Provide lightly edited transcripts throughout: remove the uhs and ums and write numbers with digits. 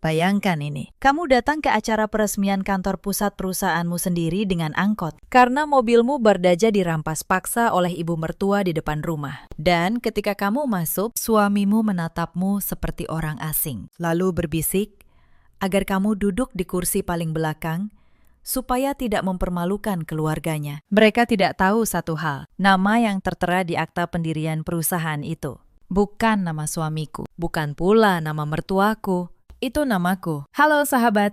Bayangkan ini, kamu datang ke acara peresmian kantor pusat perusahaanmu sendiri dengan angkot karena mobilmu berdaja dirampas paksa oleh ibu mertua di depan rumah. Dan ketika kamu masuk, suamimu menatapmu seperti orang asing, lalu berbisik agar kamu duduk di kursi paling belakang supaya tidak mempermalukan keluarganya. Mereka tidak tahu satu hal, nama yang tertera di akta pendirian perusahaan itu bukan nama suamiku, bukan pula nama mertuaku. Itu namaku. Halo sahabat,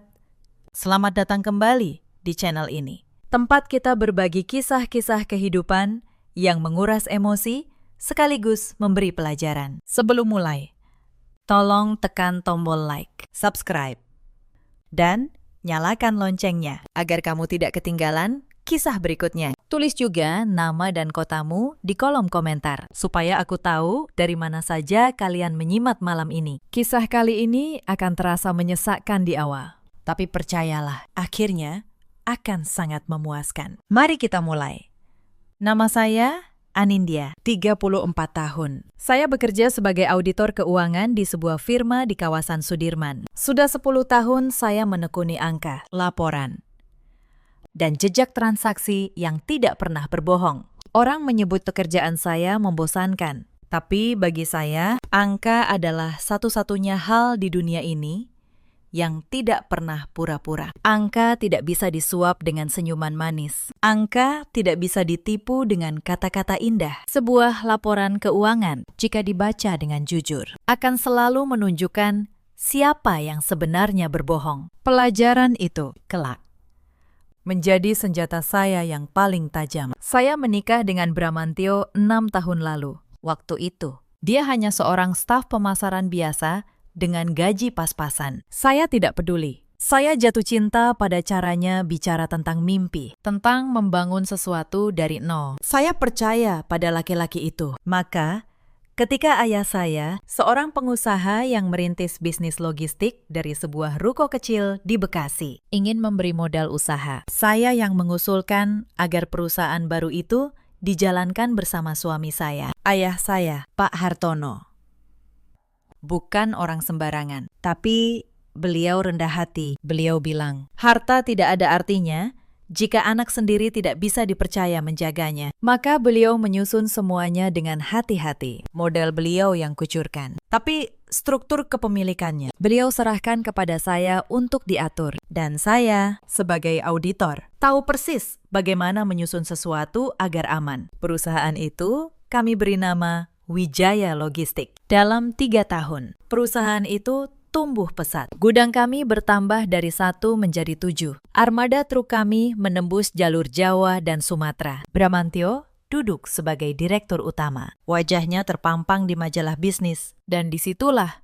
selamat datang kembali di channel ini. Tempat kita berbagi kisah-kisah kehidupan yang menguras emosi sekaligus memberi pelajaran. Sebelum mulai, tolong tekan tombol like, subscribe, dan nyalakan loncengnya agar kamu tidak ketinggalan kisah berikutnya. Tulis juga nama dan kotamu di kolom komentar, supaya aku tahu dari mana saja kalian menyimak malam ini. Kisah kali ini akan terasa menyesakkan di awal, tapi percayalah, akhirnya akan sangat memuaskan. Mari kita mulai. Nama saya Anindya, 34 tahun. Saya bekerja sebagai auditor keuangan di sebuah firma di kawasan Sudirman. Sudah 10 tahun saya menekuni angka, laporan, dan jejak transaksi yang tidak pernah berbohong. Orang menyebut pekerjaan saya membosankan, tapi bagi saya, angka adalah satu-satunya hal di dunia ini yang tidak pernah pura-pura. Angka tidak bisa disuap dengan senyuman manis. Angka tidak bisa ditipu dengan kata-kata indah. Sebuah laporan keuangan, jika dibaca dengan jujur, akan selalu menunjukkan siapa yang sebenarnya berbohong. Pelajaran itu kelak menjadi senjata saya yang paling tajam. Saya menikah dengan Bramantio 6 tahun lalu. Waktu itu, dia hanya seorang staf pemasaran biasa dengan gaji pas-pasan. Saya tidak peduli. Saya jatuh cinta pada caranya bicara tentang mimpi, tentang membangun sesuatu dari nol. Saya percaya pada laki-laki itu. Maka, ketika ayah saya, seorang pengusaha yang merintis bisnis logistik dari sebuah ruko kecil di Bekasi, ingin memberi modal usaha, saya yang mengusulkan agar perusahaan baru itu dijalankan bersama suami saya, ayah saya, Pak Hartono. Bukan orang sembarangan, tapi beliau rendah hati. Beliau bilang, harta tidak ada artinya jika anak sendiri tidak bisa dipercaya menjaganya. Maka beliau menyusun semuanya dengan hati-hati. Model beliau yang kucurkan. Tapi struktur kepemilikannya beliau serahkan kepada saya untuk diatur. Dan saya, sebagai auditor, tahu persis bagaimana menyusun sesuatu agar aman. Perusahaan itu kami beri nama Wijaya Logistik. Dalam 3 tahun, perusahaan itu tumbuh pesat. Gudang kami bertambah dari 1 menjadi 7. Armada truk kami menembus jalur Jawa dan Sumatera. Bramantio duduk sebagai direktur utama. Wajahnya terpampang di majalah bisnis. Dan disitulah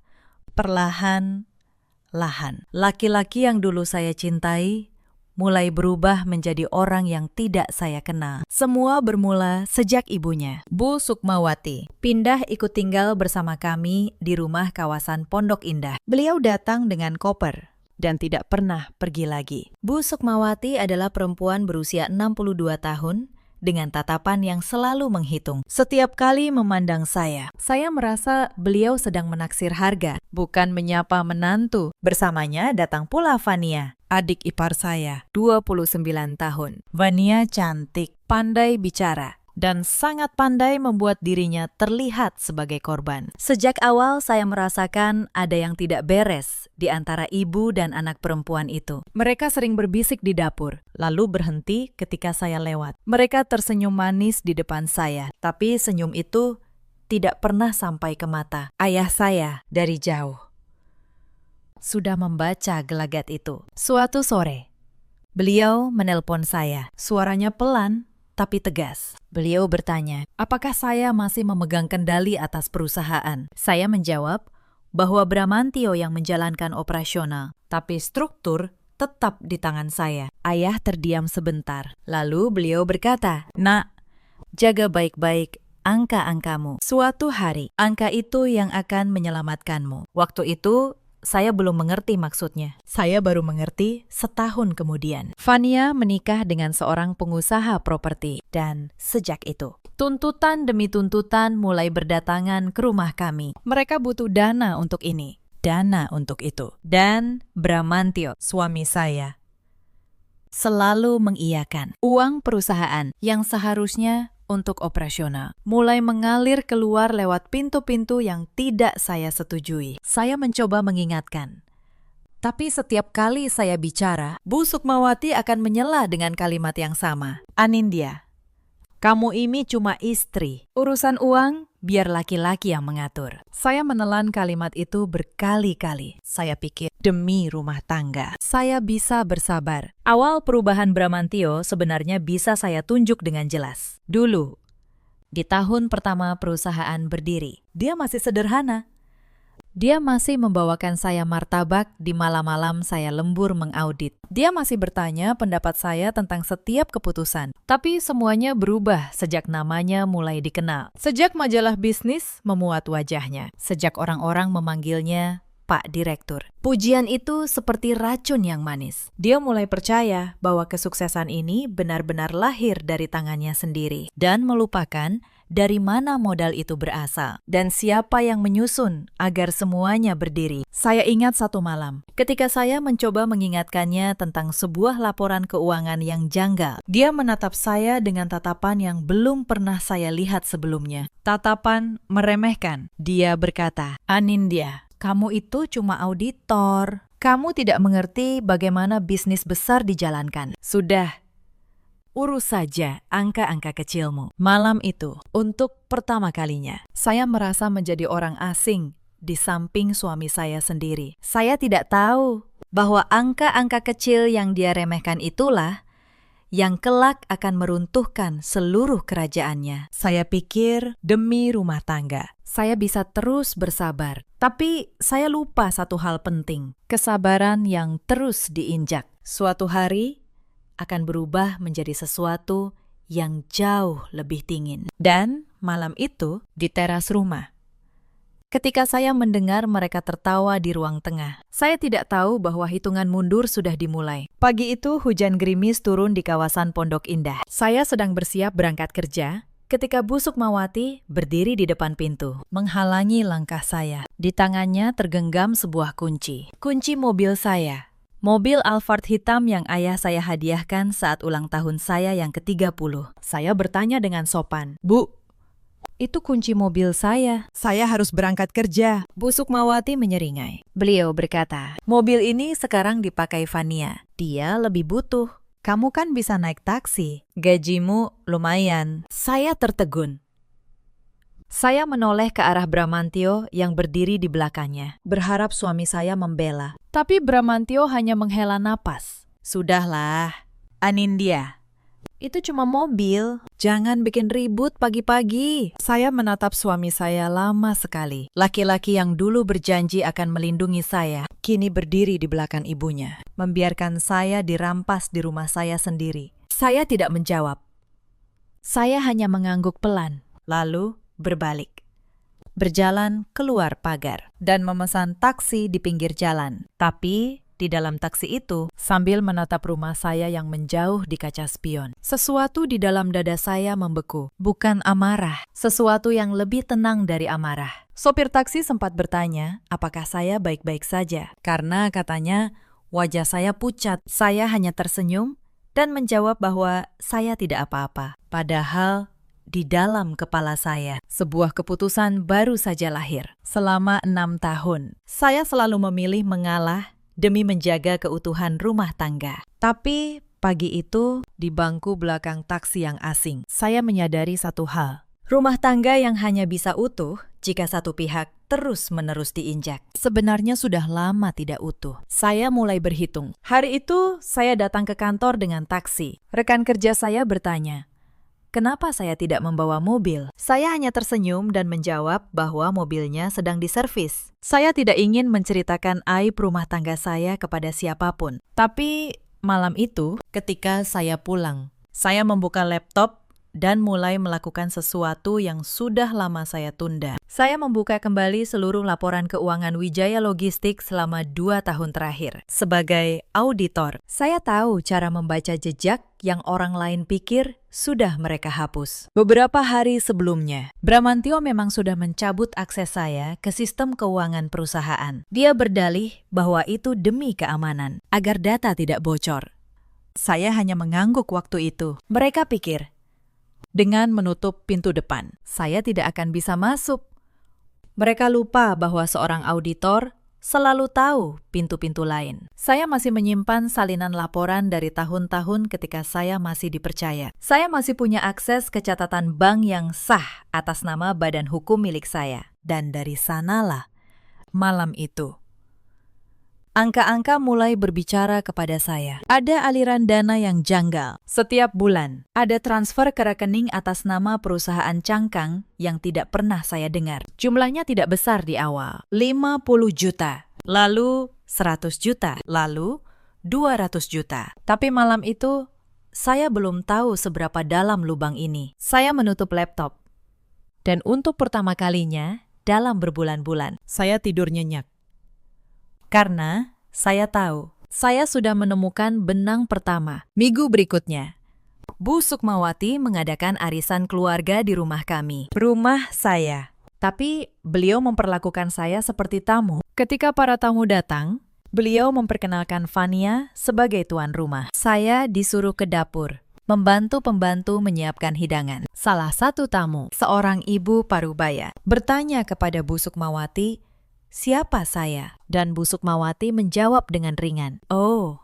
perlahan-lahan laki-laki yang dulu saya cintai mulai berubah menjadi orang yang tidak saya kenal. Semua bermula sejak ibunya, Bu Sukmawati, pindah ikut tinggal bersama kami di rumah kawasan Pondok Indah. Beliau datang dengan koper dan tidak pernah pergi lagi. Bu Sukmawati adalah perempuan berusia 62 tahun dengan tatapan yang selalu menghitung. Setiap kali memandang saya merasa beliau sedang menaksir harga, bukan menyapa menantu. Bersamanya datang pula Vania, adik ipar saya, 29 tahun. Vania cantik, pandai bicara, dan sangat pandai membuat dirinya terlihat sebagai korban. Sejak awal saya merasakan ada yang tidak beres di antara ibu dan anak perempuan itu. Mereka sering berbisik di dapur, lalu berhenti ketika saya lewat. Mereka tersenyum manis di depan saya, tapi senyum itu tidak pernah sampai ke mata. Ayah saya dari jauh sudah membaca gelagat itu. Suatu sore, beliau menelpon saya. Suaranya pelan tapi tegas. Beliau bertanya, apakah saya masih memegang kendali atas perusahaan? Saya menjawab bahwa Bramantio yang menjalankan operasional, tapi struktur tetap di tangan saya. Ayah terdiam sebentar. Lalu beliau berkata, "Nak, jaga baik-baik angka-angkamu. Suatu hari, angka itu yang akan menyelamatkanmu." Waktu itu, saya belum mengerti maksudnya. Saya baru mengerti setahun kemudian. Vania menikah dengan seorang pengusaha properti. Dan sejak itu, tuntutan demi tuntutan mulai berdatangan ke rumah kami. Mereka butuh dana untuk ini. dana untuk itu. Dan Bramantyo, suami saya, selalu mengiyakan uang perusahaan yang seharusnya untuk operasional mulai mengalir keluar lewat pintu-pintu yang tidak saya setujui. Saya mencoba mengingatkan, tapi setiap kali saya bicara, Bu Sukmawati akan menyela dengan kalimat yang sama. Anindya, kamu ini cuma istri. Urusan uang, biar laki-laki yang mengatur. Saya menelan kalimat itu berkali-kali. Saya pikir, demi rumah tangga, saya bisa bersabar. Awal perubahan Bramantyo sebenarnya bisa saya tunjuk dengan jelas. Dulu, di tahun pertama perusahaan berdiri, dia masih sederhana. Dia masih membawakan saya martabak di malam-malam saya lembur mengaudit. Dia masih bertanya pendapat saya tentang setiap keputusan. Tapi semuanya berubah sejak namanya mulai dikenal. Sejak majalah bisnis memuat wajahnya. Sejak orang-orang memanggilnya Pak Direktur. Pujian itu seperti racun yang manis. Dia mulai percaya bahwa kesuksesan ini benar-benar lahir dari tangannya sendiri. Dan melupakan dari mana modal itu berasal dan siapa yang menyusun agar semuanya berdiri. Saya ingat satu malam, ketika saya mencoba mengingatkannya tentang sebuah laporan keuangan yang janggal. Dia menatap saya dengan tatapan yang belum pernah saya lihat sebelumnya. Tatapan meremehkan. Dia berkata, Anindya, kamu itu cuma auditor. Kamu tidak mengerti bagaimana bisnis besar dijalankan. Sudah, urus saja angka-angka kecilmu. Malam itu, untuk pertama kalinya, saya merasa menjadi orang asing di samping suami saya sendiri. Saya tidak tahu bahwa angka-angka kecil yang dia remehkan itulah yang kelak akan meruntuhkan seluruh kerajaannya. Saya pikir demi rumah tangga, saya bisa terus bersabar. Tapi saya lupa satu hal penting, kesabaran yang terus diinjak. Suatu hari akan berubah menjadi sesuatu yang jauh lebih dingin. Dan malam itu di teras rumah, ketika saya mendengar mereka tertawa di ruang tengah, saya tidak tahu bahwa hitungan mundur sudah dimulai. Pagi itu hujan gerimis turun di kawasan Pondok Indah. Saya sedang bersiap berangkat kerja ketika Bu Sukmawati berdiri di depan pintu, menghalangi langkah saya. Di tangannya tergenggam sebuah kunci. Kunci mobil saya. Mobil Alphard hitam yang ayah saya hadiahkan saat ulang tahun saya yang ke-30. Saya bertanya dengan sopan, Bu, itu kunci mobil saya. Saya harus berangkat kerja. Bu Sukmawati menyeringai. Beliau berkata, mobil ini sekarang dipakai Fania. Dia lebih butuh. Kamu kan bisa naik taksi. Gajimu lumayan. Saya tertegun. Saya menoleh ke arah Bramantyo yang berdiri di belakangnya, berharap suami saya membela. Tapi Bramantyo hanya menghela napas. Sudahlah, Anindya. Itu cuma mobil. Jangan bikin ribut pagi-pagi. Saya menatap suami saya lama sekali. Laki-laki yang dulu berjanji akan melindungi saya, kini berdiri di belakang ibunya, membiarkan saya dirampas di rumah saya sendiri. Saya tidak menjawab. Saya hanya mengangguk pelan, lalu berbalik, berjalan keluar pagar, dan memesan taksi di pinggir jalan. Tapi di dalam taksi itu, sambil menatap rumah saya yang menjauh di kaca spion, sesuatu di dalam dada saya membeku. Bukan amarah, sesuatu yang lebih tenang dari amarah. Sopir taksi sempat bertanya, apakah saya baik-baik saja? Karena katanya, wajah saya pucat. Saya hanya tersenyum dan menjawab bahwa saya tidak apa-apa. Padahal di dalam kepala saya, sebuah keputusan baru saja lahir. Selama 6 tahun, saya selalu memilih mengalah demi menjaga keutuhan rumah tangga. Tapi pagi itu, di bangku belakang taksi yang asing, saya menyadari satu hal. Rumah tangga yang hanya bisa utuh jika satu pihak terus-menerus diinjak. Sebenarnya sudah lama tidak utuh. Saya mulai berhitung. Hari itu, saya datang ke kantor dengan taksi. Rekan kerja saya bertanya, kenapa saya tidak membawa mobil? Saya hanya tersenyum dan menjawab bahwa mobilnya sedang diservis. Saya tidak ingin menceritakan aib rumah tangga saya kepada siapapun. Tapi malam itu, ketika saya pulang, saya membuka laptop dan mulai melakukan sesuatu yang sudah lama saya tunda. Saya membuka kembali seluruh laporan keuangan Wijaya Logistik selama 2 tahun terakhir. Sebagai auditor, saya tahu cara membaca jejak yang orang lain pikir sudah mereka hapus. Beberapa hari sebelumnya, Bramantio memang sudah mencabut akses saya ke sistem keuangan perusahaan. Dia berdalih bahwa itu demi keamanan, agar data tidak bocor. Saya hanya mengangguk waktu itu. Mereka pikir, dengan menutup pintu depan, saya tidak akan bisa masuk. Mereka lupa bahwa seorang auditor selalu tahu pintu-pintu lain. Saya masih menyimpan salinan laporan dari tahun-tahun ketika saya masih dipercaya. Saya masih punya akses ke catatan bank yang sah atas nama badan hukum milik saya. Dan dari sanalah, malam itu, angka-angka mulai berbicara kepada saya. Ada aliran dana yang janggal. Setiap bulan, ada transfer ke rekening atas nama perusahaan cangkang yang tidak pernah saya dengar. Jumlahnya tidak besar di awal. 50 juta, lalu 100 juta, lalu 200 juta. Tapi malam itu, saya belum tahu seberapa dalam lubang ini. Saya menutup laptop. Dan untuk pertama kalinya, dalam berbulan-bulan, saya tidur nyenyak. Karena saya tahu, saya sudah menemukan benang pertama. Minggu berikutnya, Bu Sukmawati mengadakan arisan keluarga di rumah kami. Rumah saya. Tapi beliau memperlakukan saya seperti tamu. Ketika para tamu datang, beliau memperkenalkan Fania sebagai tuan rumah. Saya disuruh ke dapur, membantu pembantu menyiapkan hidangan. Salah satu tamu, seorang ibu parubaya, bertanya kepada Bu Sukmawati, siapa saya? Dan Bu Sukmawati menjawab dengan ringan, oh,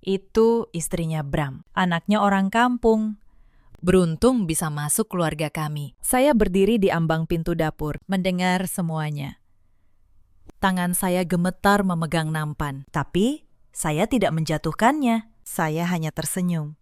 itu istrinya Bram, anaknya orang kampung. Beruntung bisa masuk keluarga kami. Saya berdiri di ambang pintu dapur, mendengar semuanya. Tangan saya gemetar memegang nampan, tapi saya tidak menjatuhkannya. Saya hanya tersenyum.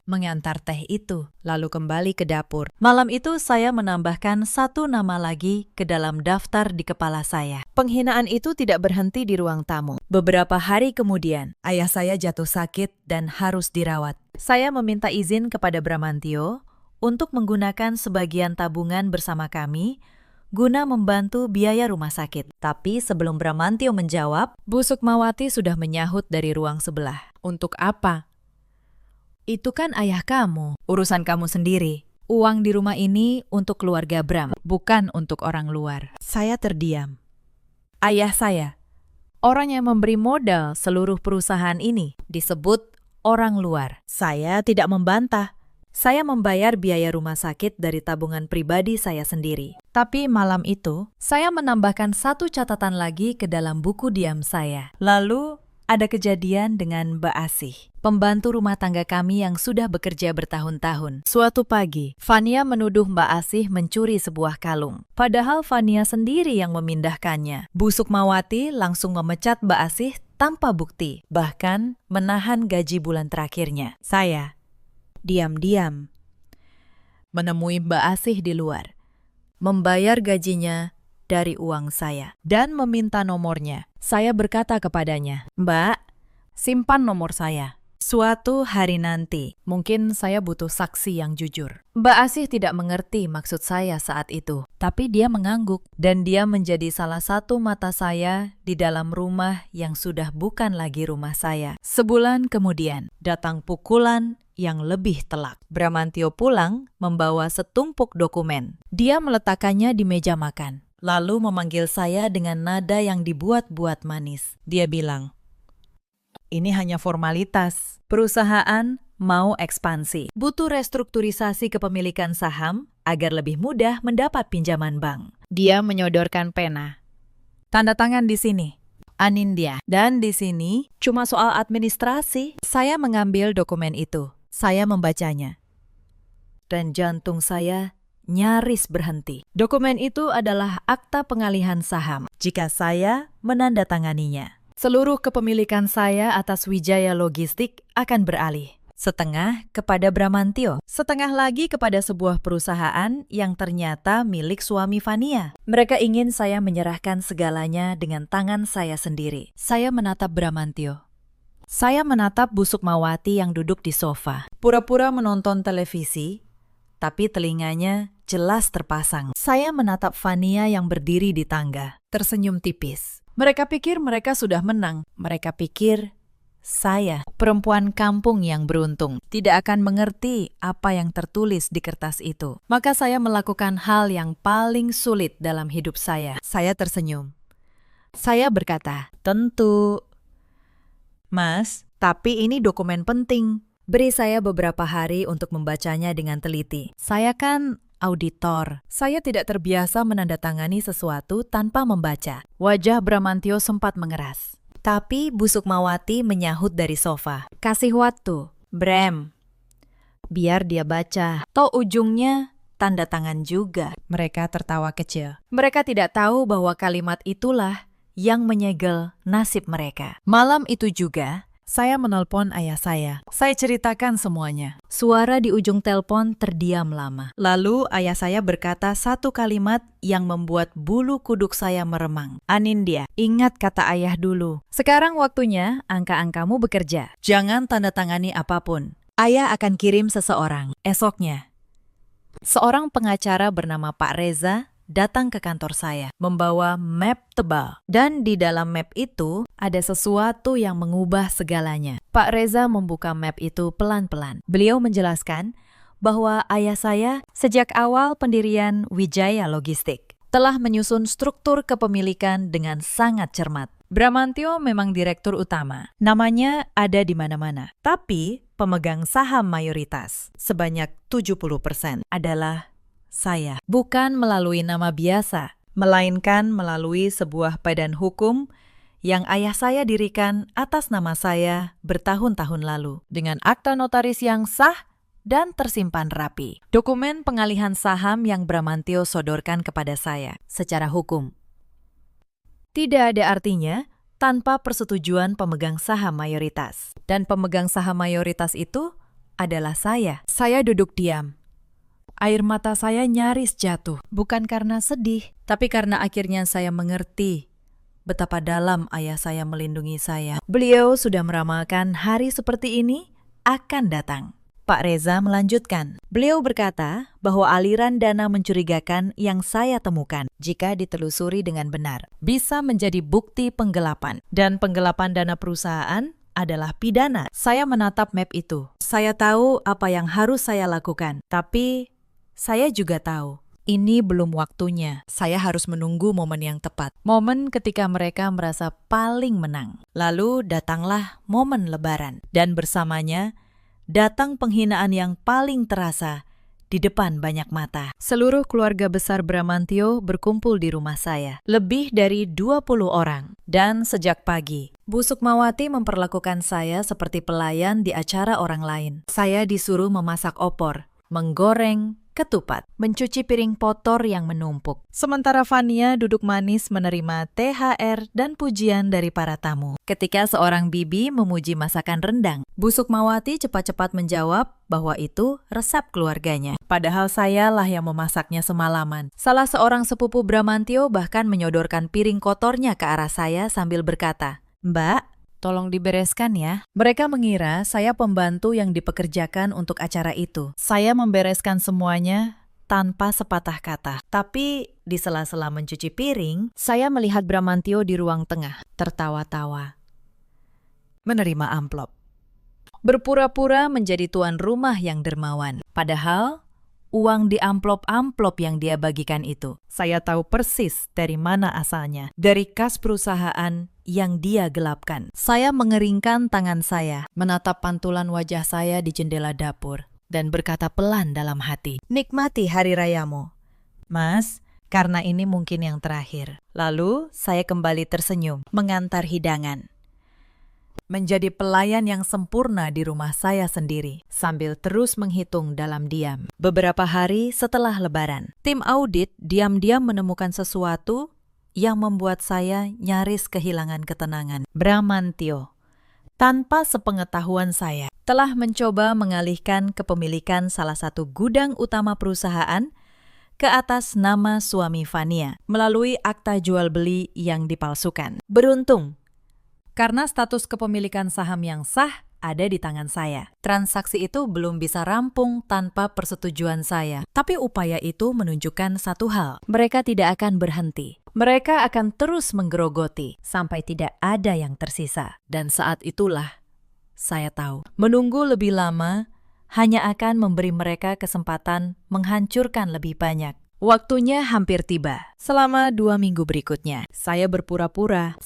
Mengantar teh itu, lalu kembali ke dapur. Malam itu saya menambahkan satu nama lagi ke dalam daftar di kepala saya. Penghinaan itu tidak berhenti di ruang tamu. Beberapa hari kemudian, ayah saya jatuh sakit dan harus dirawat. Saya meminta izin kepada Bramantio untuk menggunakan sebagian tabungan bersama kami guna membantu biaya rumah sakit. Tapi sebelum Bramantio menjawab, Bu Sukmawati sudah menyahut dari ruang sebelah. Untuk apa? Itu kan ayah kamu, urusan kamu sendiri. Uang di rumah ini untuk keluarga Bram, bukan untuk orang luar. Saya terdiam. Ayah saya, orang yang memberi modal seluruh perusahaan ini, disebut orang luar. Saya tidak membantah. Saya membayar biaya rumah sakit dari tabungan pribadi saya sendiri. Tapi malam itu, saya menambahkan satu catatan lagi ke dalam buku diam saya. Lalu, ada kejadian dengan Mbak Asih, pembantu rumah tangga kami yang sudah bekerja bertahun-tahun. Suatu pagi, Fania menuduh Mbak Asih mencuri sebuah kalung. Padahal Fania sendiri yang memindahkannya. Bu Sukmawati langsung memecat Mbak Asih tanpa bukti, bahkan menahan gaji bulan terakhirnya. Saya diam-diam menemui Mbak Asih di luar, membayar gajinya dari uang saya, dan meminta nomornya. Saya berkata kepadanya, Mbak, simpan nomor saya. Suatu hari nanti, mungkin saya butuh saksi yang jujur. Mbak Asih tidak mengerti maksud saya saat itu, tapi dia mengangguk, dan dia menjadi salah satu mata saya di dalam rumah yang sudah bukan lagi rumah saya. Sebulan kemudian, datang pukulan yang lebih telak. Bramantio pulang membawa setumpuk dokumen. Dia meletakkannya di meja makan, lalu memanggil saya dengan nada yang dibuat-buat manis. Dia bilang, ini hanya formalitas. Perusahaan mau ekspansi. Butuh restrukturisasi kepemilikan saham agar lebih mudah mendapat pinjaman bank. Dia menyodorkan pena. Tanda tangan di sini. Anindya. Dan di sini cuma soal administrasi. Saya mengambil dokumen itu. Saya membacanya. Dan jantung saya nyaris berhenti. Dokumen itu adalah akta pengalihan saham jika saya menandatanganinya. Seluruh kepemilikan saya atas Wijaya Logistik akan beralih. Setengah kepada Bramantio, setengah lagi kepada sebuah perusahaan yang ternyata milik suami Fania. Mereka ingin saya menyerahkan segalanya dengan tangan saya sendiri. Saya menatap Bramantio. Saya menatap Bu Sukmawati yang duduk di sofa, pura-pura menonton televisi, tapi telinganya jelas terpasang. Saya menatap Fania yang berdiri di tangga, tersenyum tipis. Mereka pikir mereka sudah menang. Mereka pikir saya, perempuan kampung yang beruntung, tidak akan mengerti apa yang tertulis di kertas itu. Maka saya melakukan hal yang paling sulit dalam hidup saya. Saya tersenyum. Saya berkata, "Tentu." "Mas, tapi ini dokumen penting. Beri saya beberapa hari untuk membacanya dengan teliti. Saya kan auditor. Saya tidak terbiasa menandatangani sesuatu tanpa membaca." Wajah Bramantio sempat mengeras. Tapi Bu Sukmawati menyahut dari sofa. "Kasih waktu, Bram. Biar dia baca. Toh ujungnya tanda tangan juga." Mereka tertawa kecil. Mereka tidak tahu bahwa kalimat itulah yang menyegel nasib mereka. Malam itu juga, saya menelpon ayah saya. Saya ceritakan semuanya. Suara di ujung telepon terdiam lama. Lalu ayah saya berkata satu kalimat yang membuat bulu kuduk saya meremang. "Anindya, ingat kata ayah dulu. Sekarang waktunya angka-angkamu bekerja. Jangan tanda tangani apapun. Ayah akan kirim seseorang." Esoknya, seorang pengacara bernama Pak Reza datang ke kantor saya, membawa map tebal. Dan di dalam map itu, ada sesuatu yang mengubah segalanya. Pak Reza membuka map itu pelan-pelan. Beliau menjelaskan bahwa ayah saya sejak awal pendirian Wijaya Logistik telah menyusun struktur kepemilikan dengan sangat cermat. Bramantio memang direktur utama. Namanya ada di mana-mana. Tapi pemegang saham mayoritas sebanyak 70% adalah saya. Bukan melalui nama biasa, melainkan melalui sebuah badan hukum yang ayah saya dirikan atas nama saya bertahun-tahun lalu, dengan akta notaris yang sah dan tersimpan rapi. Dokumen pengalihan saham yang Bramantio sodorkan kepada saya secara hukum tidak ada artinya tanpa persetujuan pemegang saham mayoritas. Dan pemegang saham mayoritas itu adalah saya. Saya duduk diam. Air mata saya nyaris jatuh, bukan karena sedih, tapi karena akhirnya saya mengerti betapa dalam ayah saya melindungi saya. Beliau sudah meramalkan hari seperti ini akan datang. Pak Reza melanjutkan. Beliau berkata bahwa aliran dana mencurigakan yang saya temukan, jika ditelusuri dengan benar, bisa menjadi bukti penggelapan. Dan penggelapan dana perusahaan adalah pidana. Saya menatap map itu. Saya tahu apa yang harus saya lakukan, tapi saya juga tahu, ini belum waktunya. Saya harus menunggu momen yang tepat. Momen ketika mereka merasa paling menang. Lalu datanglah momen Lebaran. Dan bersamanya, datang penghinaan yang paling terasa di depan banyak mata. Seluruh keluarga besar Bramantio berkumpul di rumah saya. Lebih dari 20 orang. Dan sejak pagi, Bu Sukmawati memperlakukan saya seperti pelayan di acara orang lain. Saya disuruh memasak opor, menggoreng ketupat, mencuci piring kotor yang menumpuk. Sementara Fania duduk manis menerima THR dan pujian dari para tamu. Ketika seorang bibi memuji masakan rendang, Bu Sukmawati cepat-cepat menjawab bahwa itu resep keluarganya. Padahal saya lah yang memasaknya semalaman. Salah seorang sepupu Bramantio bahkan menyodorkan piring kotornya ke arah saya sambil berkata, "Mbak, tolong dibereskan ya." Mereka mengira saya pembantu yang dipekerjakan untuk acara itu. Saya membereskan semuanya tanpa sepatah kata. Tapi di sela-sela mencuci piring, saya melihat Bramantio di ruang tengah, tertawa-tawa, menerima amplop. Berpura-pura menjadi tuan rumah yang dermawan. Padahal uang di amplop-amplop yang dia bagikan itu, saya tahu persis dari mana asalnya. Dari kas perusahaan yang dia gelapkan. Saya mengeringkan tangan saya, menatap pantulan wajah saya di jendela dapur, dan berkata pelan dalam hati, "Nikmati hari rayamu, Mas, karena ini mungkin yang terakhir." Lalu saya kembali tersenyum, mengantar hidangan. Menjadi pelayan yang sempurna di rumah saya sendiri, sambil terus menghitung dalam diam. Beberapa hari setelah Lebaran, tim audit diam-diam menemukan sesuatu yang membuat saya nyaris kehilangan ketenangan. Bramantio, tanpa sepengetahuan saya, telah mencoba mengalihkan kepemilikan salah satu gudang utama perusahaan ke atas nama suami Fania melalui akta jual beli yang dipalsukan. Beruntung, Karena status kepemilikan saham yang sah ada di tangan saya. Transaksi itu belum bisa rampung tanpa persetujuan saya. Tapi upaya itu menunjukkan satu hal. Mereka tidak akan berhenti. Mereka akan terus menggerogoti sampai tidak ada yang tersisa. Dan saat itulah saya tahu, menunggu lebih lama hanya akan memberi mereka kesempatan menghancurkan lebih banyak. Waktunya hampir tiba. Selama 2 minggu berikutnya, saya berpura-pura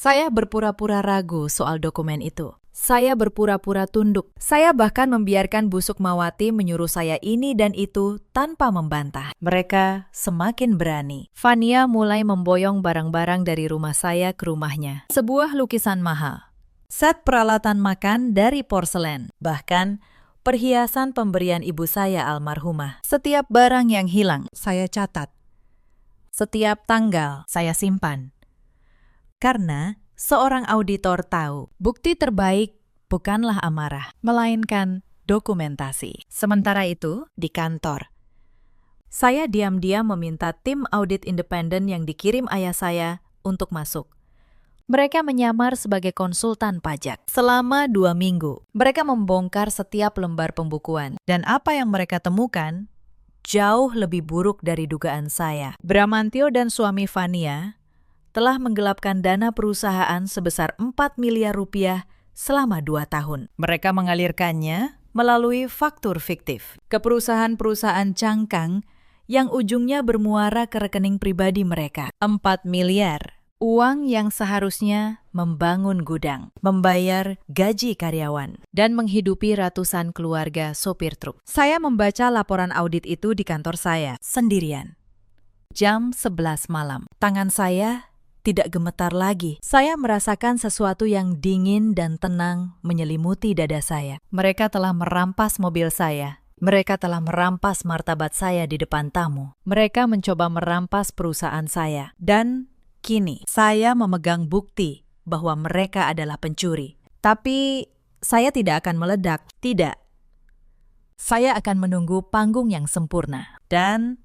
ragu soal dokumen itu. Saya berpura-pura tunduk. Saya bahkan membiarkan Bu Sukmawati menyuruh saya ini dan itu tanpa membantah. Mereka semakin berani. Fania mulai memboyong barang-barang dari rumah saya ke rumahnya. Sebuah lukisan mahal. Set peralatan makan dari porselen. Bahkan perhiasan pemberian ibu saya almarhumah. Setiap barang yang hilang, saya catat. Setiap tanggal, saya simpan. Karena seorang auditor tahu, bukti terbaik bukanlah amarah, melainkan dokumentasi. Sementara itu, di kantor, saya diam-diam meminta tim audit independen yang dikirim ayah saya untuk masuk. Mereka menyamar sebagai konsultan pajak. Selama 2 minggu, mereka membongkar setiap lembar pembukuan. Dan apa yang mereka temukan jauh lebih buruk dari dugaan saya. Bramantio dan suami Fania telah menggelapkan dana perusahaan sebesar 4 miliar rupiah selama 2 tahun. Mereka mengalirkannya melalui faktur fiktif ke perusahaan-perusahaan cangkang yang ujungnya bermuara ke rekening pribadi mereka. 4 miliar. Uang yang seharusnya membangun gudang, membayar gaji karyawan, dan menghidupi ratusan keluarga sopir truk. Saya membaca laporan audit itu di kantor saya, sendirian. Jam 11 malam. Tangan saya tidak gemetar lagi. Saya merasakan sesuatu yang dingin dan tenang menyelimuti dada saya. Mereka telah merampas mobil saya. Mereka telah merampas martabat saya di depan tamu. Mereka mencoba merampas perusahaan saya. Dan kini, saya memegang bukti bahwa mereka adalah pencuri. Tapi, saya tidak akan meledak. Tidak. Saya akan menunggu panggung yang sempurna. Dan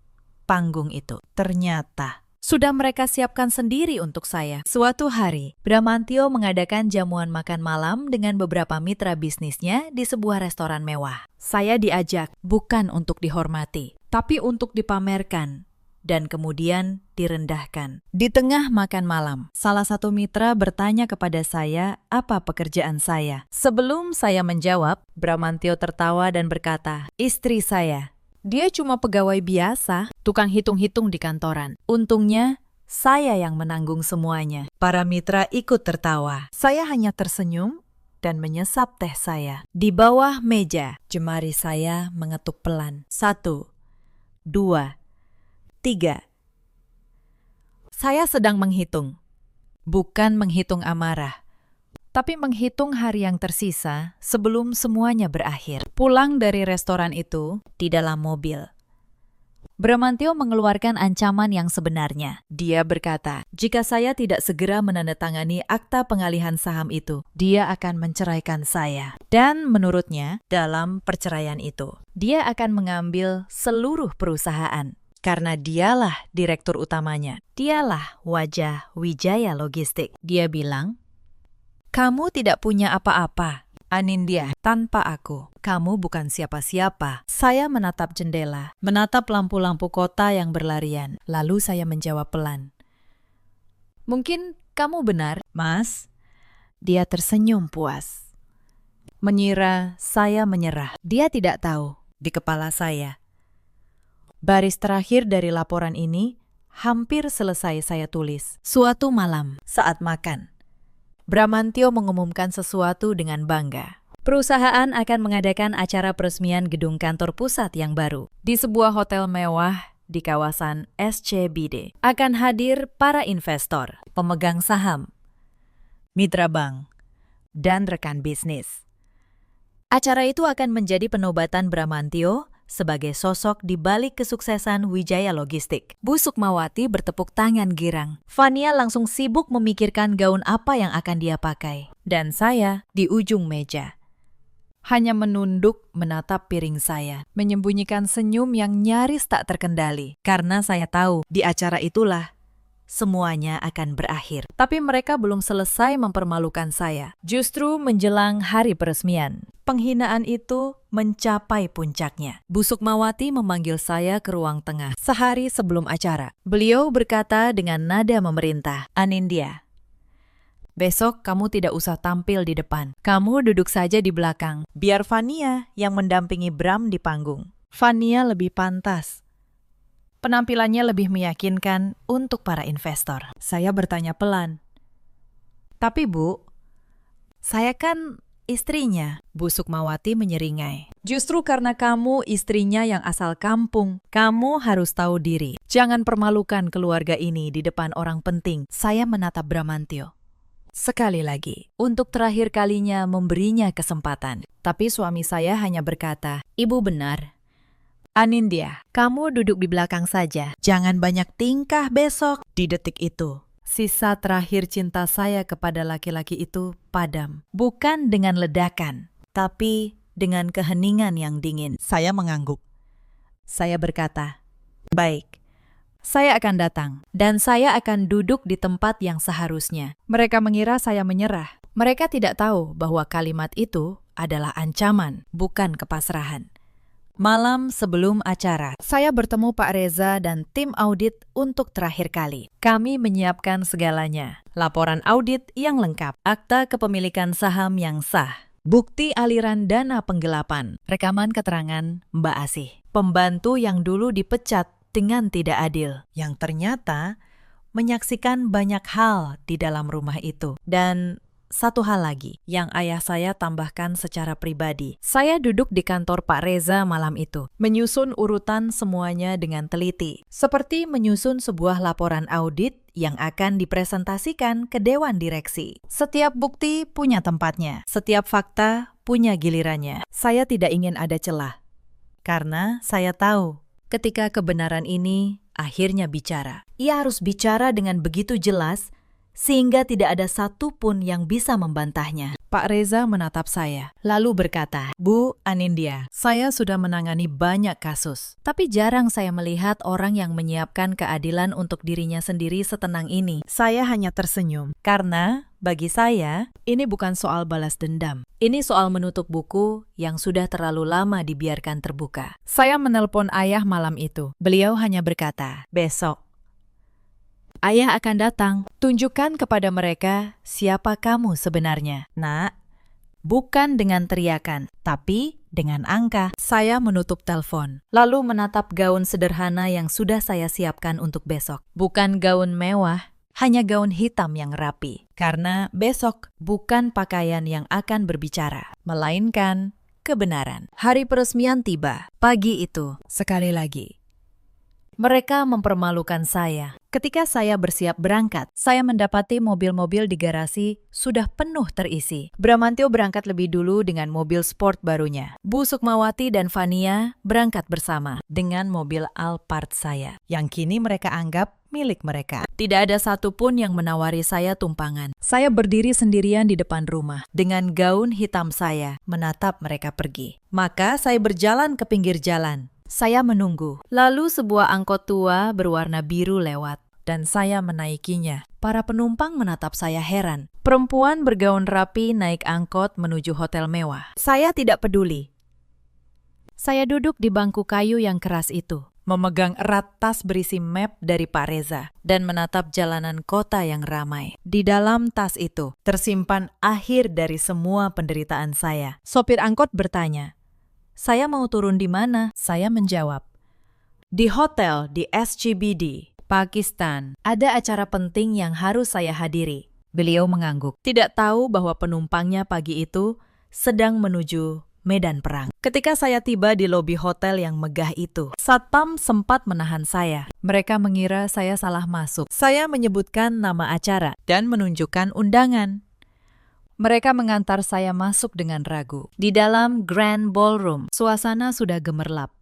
panggung itu ternyata sudah mereka siapkan sendiri untuk saya. Suatu hari, Bramantio mengadakan jamuan makan malam dengan beberapa mitra bisnisnya di sebuah restoran mewah. Saya diajak bukan untuk dihormati, tapi untuk dipamerkan. Dan kemudian direndahkan. Di tengah makan malam, salah satu mitra bertanya kepada saya apa pekerjaan saya. Sebelum saya menjawab, Bramantio tertawa dan berkata, "Istri saya. Dia cuma pegawai biasa, tukang hitung-hitung di kantoran. Untungnya, saya yang menanggung semuanya." Para mitra ikut tertawa. Saya hanya tersenyum dan menyesap teh saya. Di bawah meja, jemari saya mengetuk pelan. 1, 2, 3. Saya sedang menghitung. Bukan menghitung amarah, tapi menghitung hari yang tersisa sebelum semuanya berakhir. Pulang dari restoran itu di dalam mobil, Bramantio mengeluarkan ancaman yang sebenarnya. Dia berkata, jika saya tidak segera menandatangani akta pengalihan saham itu, dia akan menceraikan saya. Dan menurutnya, dalam perceraian itu, dia akan mengambil seluruh perusahaan. Karena dialah direktur utamanya. Dialah wajah Wijaya Logistik. Dia bilang, "Kamu tidak punya apa-apa, Anindya, tanpa aku. Kamu bukan siapa-siapa." Saya menatap jendela, menatap lampu-lampu kota yang berlarian. Lalu saya menjawab pelan, "Mungkin kamu benar, Mas." Dia tersenyum puas. Mengira saya menyerah. Dia tidak tahu, di kepala saya, baris terakhir dari laporan ini hampir selesai saya tulis. Suatu malam, saat makan, Bramantio mengumumkan sesuatu dengan bangga. Perusahaan akan mengadakan acara peresmian gedung kantor pusat yang baru di sebuah hotel mewah di kawasan SCBD. Akan hadir para investor, pemegang saham, mitra bank, dan rekan bisnis. Acara itu akan menjadi penobatan Bramantio sebagai sosok di balik kesuksesan Wijaya Logistik. Bu Sukmawati bertepuk tangan girang. Fania langsung sibuk memikirkan gaun apa yang akan dia pakai. Dan saya di ujung meja, hanya menunduk menatap piring saya, menyembunyikan senyum yang nyaris tak terkendali. Karena saya tahu di acara itulah semuanya akan berakhir. Tapi mereka belum selesai mempermalukan saya. Justru menjelang hari peresmian, penghinaan itu mencapai puncaknya. Bu Sukmawati memanggil saya ke ruang tengah sehari sebelum acara. Beliau berkata dengan nada memerintah, "Anindya, besok kamu tidak usah tampil di depan. Kamu duduk saja di belakang. Biar Fania yang mendampingi Bram di panggung. Fania lebih pantas. Penampilannya lebih meyakinkan untuk para investor." Saya bertanya pelan, "Tapi Bu, saya kan istrinya." Bu Sukmawati menyeringai. "Justru karena kamu istrinya yang asal kampung, kamu harus tahu diri. Jangan permalukan keluarga ini di depan orang penting." Saya menatap Bramantio. Sekali lagi, untuk terakhir kalinya memberinya kesempatan. Tapi suami saya hanya berkata, "Ibu benar. Anindya, kamu duduk di belakang saja. Jangan banyak tingkah besok." Di detik itu, sisa terakhir cinta saya kepada laki-laki itu padam. Bukan dengan ledakan, tapi dengan keheningan yang dingin. Saya mengangguk. Saya berkata, "Baik, saya akan datang, dan saya akan duduk di tempat yang seharusnya." Mereka mengira saya menyerah. Mereka tidak tahu bahwa kalimat itu adalah ancaman, bukan kepasrahan. Malam sebelum acara, saya bertemu Pak Reza dan tim audit untuk terakhir kali. Kami menyiapkan segalanya. Laporan audit yang lengkap, akta kepemilikan saham yang sah, bukti aliran dana penggelapan, rekaman keterangan Mbak Asih, pembantu yang dulu dipecat dengan tidak adil, yang ternyata menyaksikan banyak hal di dalam rumah itu. Dan satu hal lagi yang ayah saya tambahkan secara pribadi. Saya duduk di kantor Pak Reza malam itu, menyusun urutan semuanya dengan teliti, seperti menyusun sebuah laporan audit yang akan dipresentasikan ke Dewan Direksi. Setiap bukti punya tempatnya, setiap fakta punya gilirannya. Saya tidak ingin ada celah, karena saya tahu ketika kebenaran ini akhirnya bicara, ia harus bicara dengan begitu jelas sehingga tidak ada satupun yang bisa membantahnya. Pak Reza menatap saya, lalu berkata, "Bu Anindya, saya sudah menangani banyak kasus, tapi jarang saya melihat orang yang menyiapkan keadilan untuk dirinya sendiri setenang ini." Saya hanya tersenyum, karena bagi saya, ini bukan soal balas dendam. Ini soal menutup buku yang sudah terlalu lama dibiarkan terbuka. Saya menelpon ayah malam itu. Beliau hanya berkata, "Besok Ayah akan datang. Tunjukkan kepada mereka siapa kamu sebenarnya." "Nak, bukan dengan teriakan, tapi dengan angka." Saya menutup telepon, lalu menatap gaun sederhana yang sudah saya siapkan untuk besok. Bukan gaun mewah, hanya gaun hitam yang rapi. Karena besok bukan pakaian yang akan berbicara, melainkan kebenaran. Hari peresmian tiba. Pagi itu, sekali lagi, mereka mempermalukan saya. Ketika saya bersiap berangkat, saya mendapati mobil-mobil di garasi sudah penuh terisi. Bramantio berangkat lebih dulu dengan mobil sport barunya. Bu Sukmawati dan Fania berangkat bersama dengan mobil Alphard saya, yang kini mereka anggap milik mereka. Tidak ada satupun yang menawari saya tumpangan. Saya berdiri sendirian di depan rumah, dengan gaun hitam saya, menatap mereka pergi. Maka saya berjalan ke pinggir jalan. Saya menunggu. Lalu sebuah angkot tua berwarna biru lewat, dan saya menaikinya. Para penumpang menatap saya heran. Perempuan bergaun rapi naik angkot menuju hotel mewah. Saya tidak peduli. Saya duduk di bangku kayu yang keras itu, memegang erat tas berisi map dari Pak Reza, dan menatap jalanan kota yang ramai. Di dalam tas itu tersimpan akhir dari semua penderitaan saya. Sopir angkot bertanya, "Saya mau turun di mana?" Saya menjawab, "Di hotel di SCBD, Pakistan. Ada acara penting yang harus saya hadiri." Beliau mengangguk, tidak tahu bahwa penumpangnya pagi itu sedang menuju medan perang. Ketika saya tiba di lobi hotel yang megah itu, satpam sempat menahan saya. Mereka mengira saya salah masuk. Saya menyebutkan nama acara dan menunjukkan undangan. Mereka mengantar saya masuk dengan ragu. Di dalam Grand Ballroom, suasana sudah gemerlap.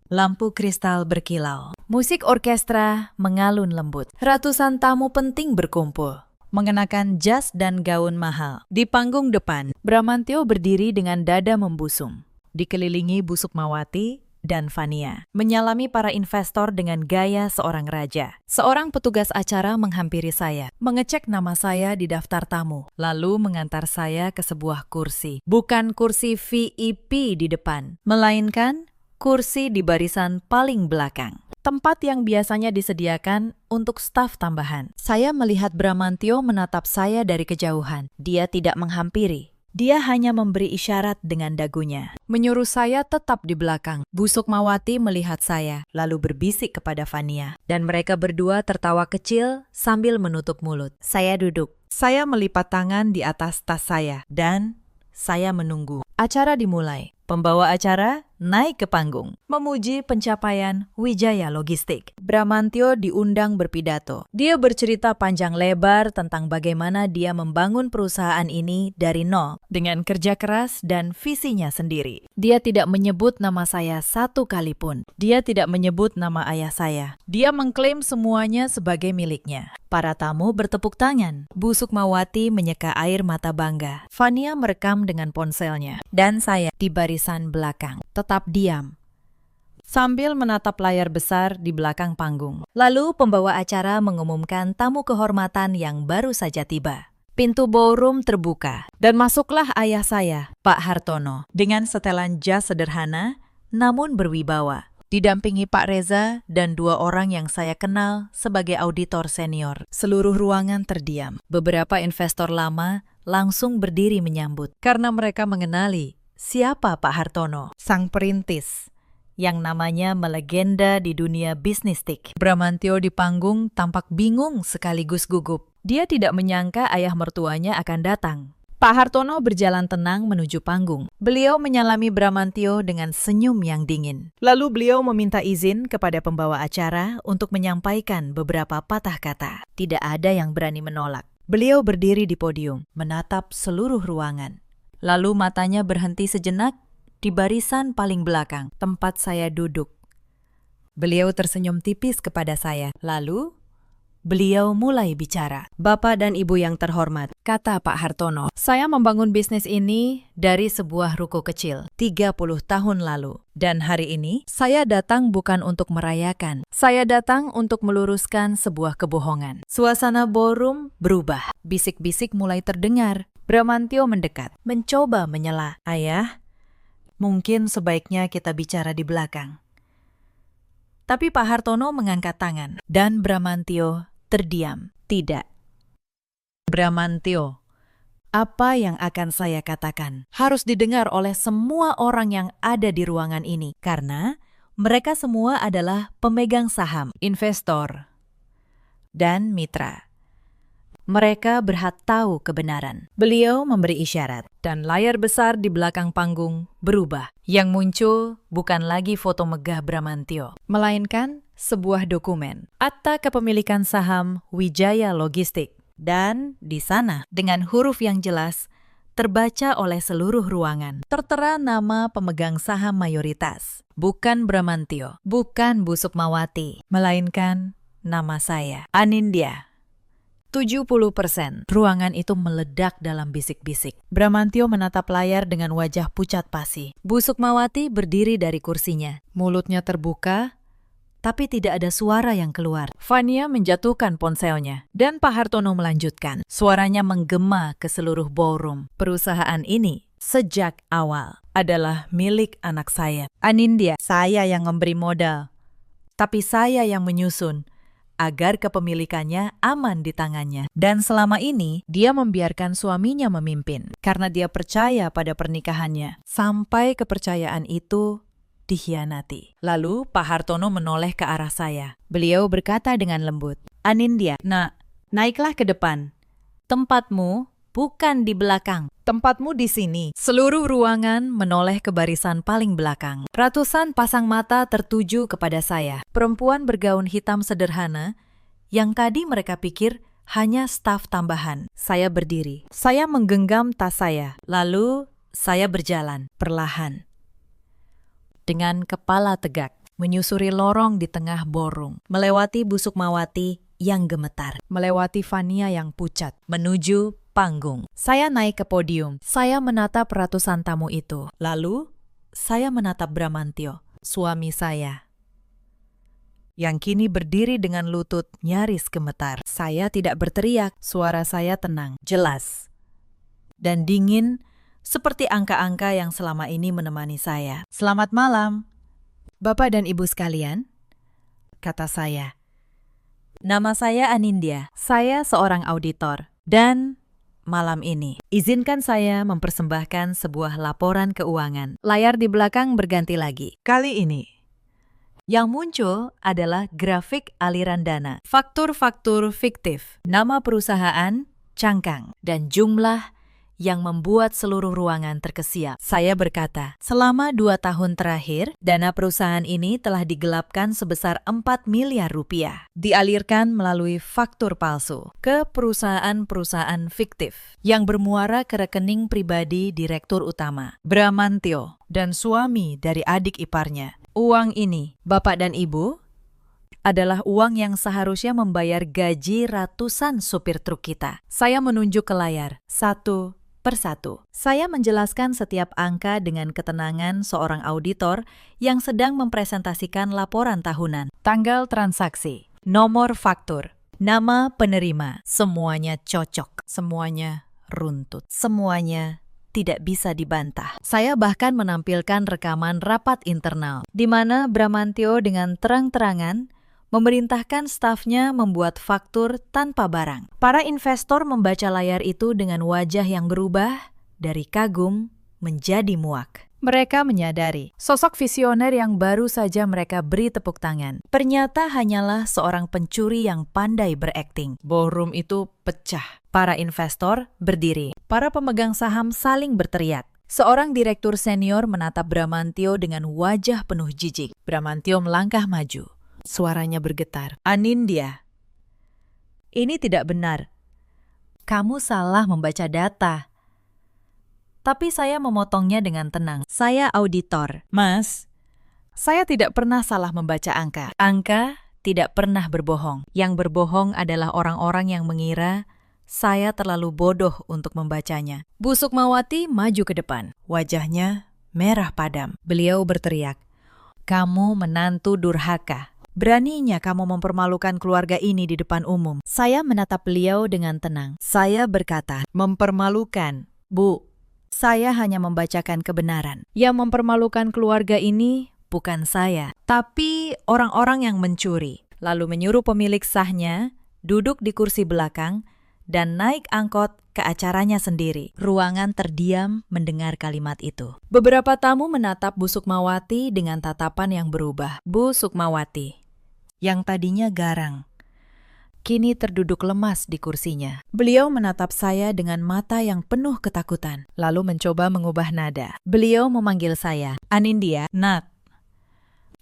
Lampu kristal berkilau. Musik orkestra mengalun lembut. Ratusan tamu penting berkumpul, mengenakan jas dan gaun mahal. Di panggung depan, Bramantio berdiri dengan dada membusung, dikelilingi Bu Sukmawati dan Fania. Menyalami para investor dengan gaya seorang raja. Seorang petugas acara menghampiri saya, mengecek nama saya di daftar tamu, lalu mengantar saya ke sebuah kursi. Bukan kursi VIP di depan, melainkan kursi di barisan paling belakang. Tempat yang biasanya disediakan untuk staf tambahan. Saya melihat Bramantio menatap saya dari kejauhan. Dia tidak menghampiri. Dia hanya memberi isyarat dengan dagunya. Menyuruh saya tetap di belakang. Bu Sukmawati melihat saya, lalu berbisik kepada Fania. Dan mereka berdua tertawa kecil sambil menutup mulut. Saya duduk. Saya melipat tangan di atas tas saya. Dan saya menunggu. Acara dimulai. Pembawa acara naik ke panggung, memuji pencapaian Wijaya Logistik. Bramantio diundang berpidato. Dia bercerita panjang lebar tentang bagaimana dia membangun perusahaan ini dari nol dengan kerja keras dan visinya sendiri. Dia tidak menyebut nama saya satu kali pun. Dia tidak menyebut nama ayah saya. Dia mengklaim semuanya sebagai miliknya. Para tamu bertepuk tangan. Bu Sukmawati menyeka air mata bangga. Fania merekam dengan ponselnya. Dan saya di barisan belakang, tetap diam, sambil menatap layar besar di belakang panggung. Lalu pembawa acara mengumumkan tamu kehormatan yang baru saja tiba. Pintu ballroom terbuka, dan masuklah ayah saya, Pak Hartono, dengan setelan jas sederhana, namun berwibawa. Didampingi Pak Reza dan dua orang yang saya kenal sebagai auditor senior. Seluruh ruangan terdiam. Beberapa investor lama langsung berdiri menyambut, karena mereka mengenali siapa Pak Hartono, sang perintis, yang namanya melegenda di dunia bisnis TIK. Bramantio di panggung tampak bingung sekaligus gugup. Dia tidak menyangka ayah mertuanya akan datang. Pak Hartono berjalan tenang menuju panggung. Beliau menyalami Bramantio dengan senyum yang dingin. Lalu beliau meminta izin kepada pembawa acara untuk menyampaikan beberapa patah kata. Tidak ada yang berani menolak. Beliau berdiri di podium, menatap seluruh ruangan. Lalu matanya berhenti sejenak di barisan paling belakang, tempat saya duduk. Beliau tersenyum tipis kepada saya. Lalu, beliau mulai bicara. Bapak dan Ibu yang terhormat, kata Pak Hartono, saya membangun bisnis ini dari sebuah ruko kecil 30 tahun lalu. Dan hari ini, saya datang bukan untuk merayakan. Saya datang untuk meluruskan sebuah kebohongan. Suasana ballroom berubah. Bisik-bisik mulai terdengar. Bramantio mendekat, mencoba menyela. Ayah, mungkin sebaiknya kita bicara di belakang. Tapi Pak Hartono mengangkat tangan, dan Bramantio terdiam. Tidak. Bramantio, apa yang akan saya katakan harus didengar oleh semua orang yang ada di ruangan ini, karena mereka semua adalah pemegang saham, investor, dan mitra. Mereka berhak tahu kebenaran. Beliau memberi isyarat, dan layar besar di belakang panggung berubah. Yang muncul bukan lagi foto megah Bramantio, melainkan sebuah dokumen, akta kepemilikan saham Wijaya Logistik. Dan di sana, dengan huruf yang jelas, terbaca oleh seluruh ruangan, tertera nama pemegang saham mayoritas. Bukan Bramantio, bukan Bu Sukmawati, melainkan nama saya, Anindya. 70%. Ruangan itu meledak dalam bisik-bisik. Bramantio menatap layar dengan wajah pucat pasi. Bu Sukmawati berdiri dari kursinya. Mulutnya terbuka, tapi tidak ada suara yang keluar. Fania menjatuhkan ponselnya, dan Pak Hartono melanjutkan. Suaranya menggema ke seluruh ballroom. Perusahaan ini sejak awal adalah milik anak saya, Anindya. Saya yang memberi modal, tapi saya yang menyusun agar kepemilikannya aman di tangannya. Dan selama ini, dia membiarkan suaminya memimpin, karena dia percaya pada pernikahannya. Sampai kepercayaan itu dikhianati. Lalu Pak Hartono menoleh ke arah saya. Beliau berkata dengan lembut, Anindya, nak, naiklah ke depan. Tempatmu bukan di belakang. Tempatmu di sini. Seluruh ruangan menoleh ke barisan paling belakang. Ratusan pasang mata tertuju kepada saya. Perempuan bergaun hitam sederhana yang tadi mereka pikir hanya staf tambahan. Saya berdiri. Saya menggenggam tas saya. Lalu saya berjalan perlahan, dengan kepala tegak, menyusuri lorong di tengah ballroom, melewati Bu Sukmawati yang gemetar, melewati Fania yang pucat, menuju panggung. Saya naik ke podium. Saya menatap ratusan tamu itu. Lalu, saya menatap Bramantio. suami saya, yang kini berdiri dengan lutut nyaris gemetar. Saya tidak berteriak, suara saya tenang, jelas, dan dingin seperti angka-angka yang selama ini menemani saya. "Selamat malam, Bapak dan Ibu sekalian," kata saya. "Nama saya Anindya, saya seorang auditor, dan malam ini izinkan saya mempersembahkan sebuah laporan keuangan." Layar di belakang berganti lagi. Kali ini yang muncul adalah grafik aliran dana, faktur-faktur fiktif, nama perusahaan, cangkang, dan jumlah yang membuat seluruh ruangan terkesiap. Saya berkata, selama 2 tahun terakhir, dana perusahaan ini telah digelapkan sebesar 4 miliar rupiah. Dialirkan melalui faktur palsu ke perusahaan-perusahaan fiktif yang bermuara ke rekening pribadi Direktur Utama, Bramantyo, dan suami dari adik iparnya. Uang ini, Bapak dan Ibu, adalah uang yang seharusnya membayar gaji ratusan supir truk kita. Saya menunjuk ke layar, satu persatu. Saya menjelaskan setiap angka dengan ketenangan seorang auditor yang sedang mempresentasikan laporan tahunan. Tanggal transaksi, nomor faktur, nama penerima, semuanya cocok, semuanya runtut, semuanya tidak bisa dibantah. Saya bahkan menampilkan rekaman rapat internal, di mana Bramantyo dengan terang-terangan memerintahkan stafnya membuat faktur tanpa barang. Para investor membaca layar itu dengan wajah yang berubah dari kagum menjadi muak. Mereka menyadari sosok visioner yang baru saja mereka beri tepuk tangan ternyata hanyalah seorang pencuri yang pandai berakting. Ballroom itu pecah. Para investor berdiri. Para pemegang saham saling berteriak. Seorang direktur senior menatap Bramantyo dengan wajah penuh jijik. Bramantyo melangkah maju. Suaranya bergetar. "Anindya, ini tidak benar. Kamu salah membaca data." Tapi saya memotongnya dengan tenang. "Saya auditor." "Mas, saya tidak pernah salah membaca angka. Angka tidak pernah berbohong. Yang berbohong adalah orang-orang yang mengira saya terlalu bodoh untuk membacanya." Bu Sukmawati maju ke depan. Wajahnya merah padam. Beliau berteriak, "Kamu menantu durhaka. Beraninya kamu mempermalukan keluarga ini di depan umum." Saya menatap beliau dengan tenang. Saya berkata, "Mempermalukan, Bu. Saya hanya membacakan kebenaran. Yang mempermalukan keluarga ini bukan saya, tapi orang-orang yang mencuri." Lalu menyuruh pemilik sahnya duduk di kursi belakang dan naik angkot ke acaranya sendiri. Ruangan terdiam mendengar kalimat itu. Beberapa tamu menatap Bu Sukmawati dengan tatapan yang berubah. Bu Sukmawati, yang tadinya garang, kini terduduk lemas di kursinya. Beliau menatap saya dengan mata yang penuh ketakutan, lalu mencoba mengubah nada. Beliau memanggil saya, "Anindya, Nat.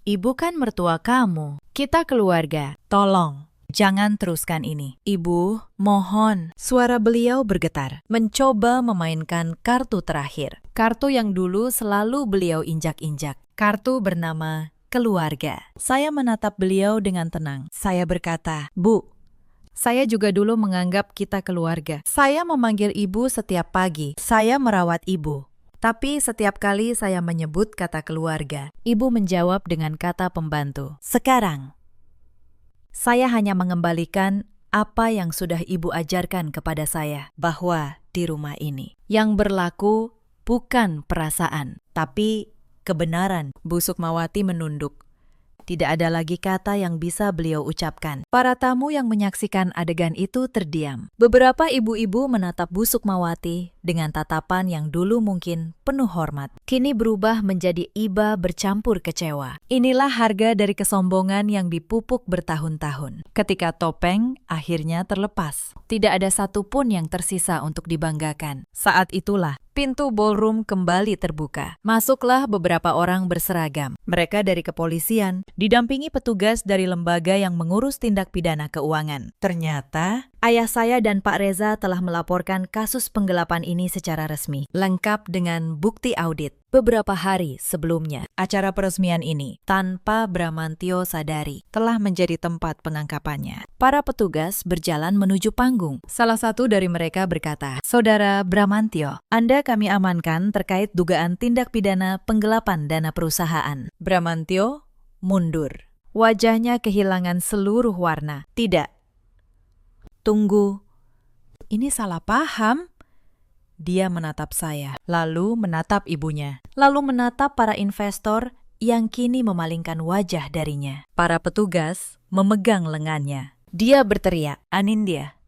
Ibu kan mertua kamu. Kita keluarga. Tolong, jangan teruskan ini. Ibu, mohon." Suara beliau bergetar, mencoba memainkan kartu terakhir. Kartu yang dulu selalu beliau injak-injak. Kartu bernama keluarga. Saya menatap beliau dengan tenang. Saya berkata, "Bu, saya juga dulu menganggap kita keluarga. Saya memanggil ibu setiap pagi. Saya merawat ibu. Tapi setiap kali saya menyebut kata keluarga, ibu menjawab dengan kata pembantu. Sekarang, saya hanya mengembalikan apa yang sudah ibu ajarkan kepada saya, bahwa di rumah ini yang berlaku bukan perasaan, tapi kebenaran." Bu Sukmawati menunduk. Tidak ada lagi kata yang bisa beliau ucapkan. Para tamu yang menyaksikan adegan itu terdiam. Beberapa ibu-ibu menatap Bu Sukmawati dengan tatapan yang dulu mungkin penuh hormat, kini berubah menjadi iba bercampur kecewa. Inilah harga dari kesombongan yang dipupuk bertahun-tahun. Ketika topeng akhirnya terlepas, tidak ada satupun yang tersisa untuk dibanggakan. Saat itulah pintu ballroom kembali terbuka. Masuklah beberapa orang berseragam. Mereka dari kepolisian, didampingi petugas dari lembaga yang mengurus tindak pidana keuangan. Ternyata Ayah saya dan Pak Reza telah melaporkan kasus penggelapan ini secara resmi, lengkap dengan bukti audit. Beberapa hari sebelumnya, acara peresmian ini, tanpa Bramantyo sadari, telah menjadi tempat penangkapannya. Para petugas berjalan menuju panggung. Salah satu dari mereka berkata, "Saudara Bramantyo, Anda kami amankan terkait dugaan tindak pidana penggelapan dana perusahaan." Bramantyo mundur. Wajahnya kehilangan seluruh warna. "Tidak. Tunggu, ini salah paham." Dia menatap saya, lalu menatap ibunya, lalu menatap para investor yang kini memalingkan wajah darinya. Para petugas memegang lengannya. Dia berteriak, "Anindya,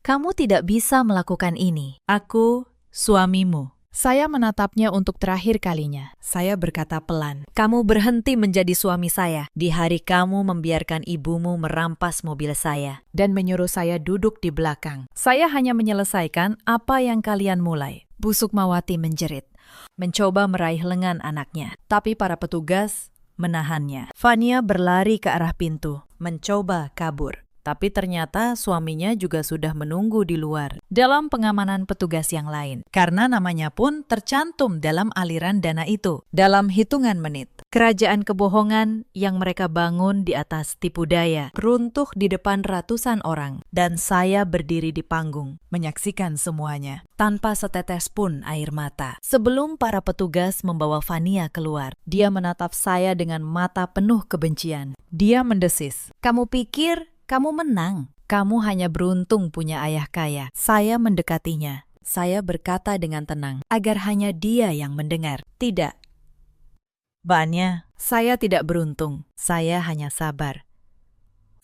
kamu tidak bisa melakukan ini. Aku suamimu." Saya menatapnya untuk terakhir kalinya. Saya berkata pelan, "Kamu berhenti menjadi suami saya di hari kamu membiarkan ibumu merampas mobil saya dan menyuruh saya duduk di belakang. Saya hanya menyelesaikan apa yang kalian mulai." Busukmawati menjerit, mencoba meraih lengan anaknya, tapi para petugas menahannya. Fania berlari ke arah pintu, mencoba kabur. Tapi ternyata suaminya juga sudah menunggu di luar dalam pengamanan petugas yang lain. Karena namanya pun tercantum dalam aliran dana itu. Dalam hitungan menit, kerajaan kebohongan yang mereka bangun di atas tipu daya runtuh di depan ratusan orang. Dan saya berdiri di panggung, menyaksikan semuanya, tanpa setetes pun air mata. Sebelum para petugas membawa Fania keluar, dia menatap saya dengan mata penuh kebencian. Dia mendesis, "Kamu pikir kamu menang? Kamu hanya beruntung punya ayah kaya." Saya mendekatinya. Saya berkata dengan tenang, agar hanya dia yang mendengar. "Tidak, Banya, saya tidak beruntung. Saya hanya sabar.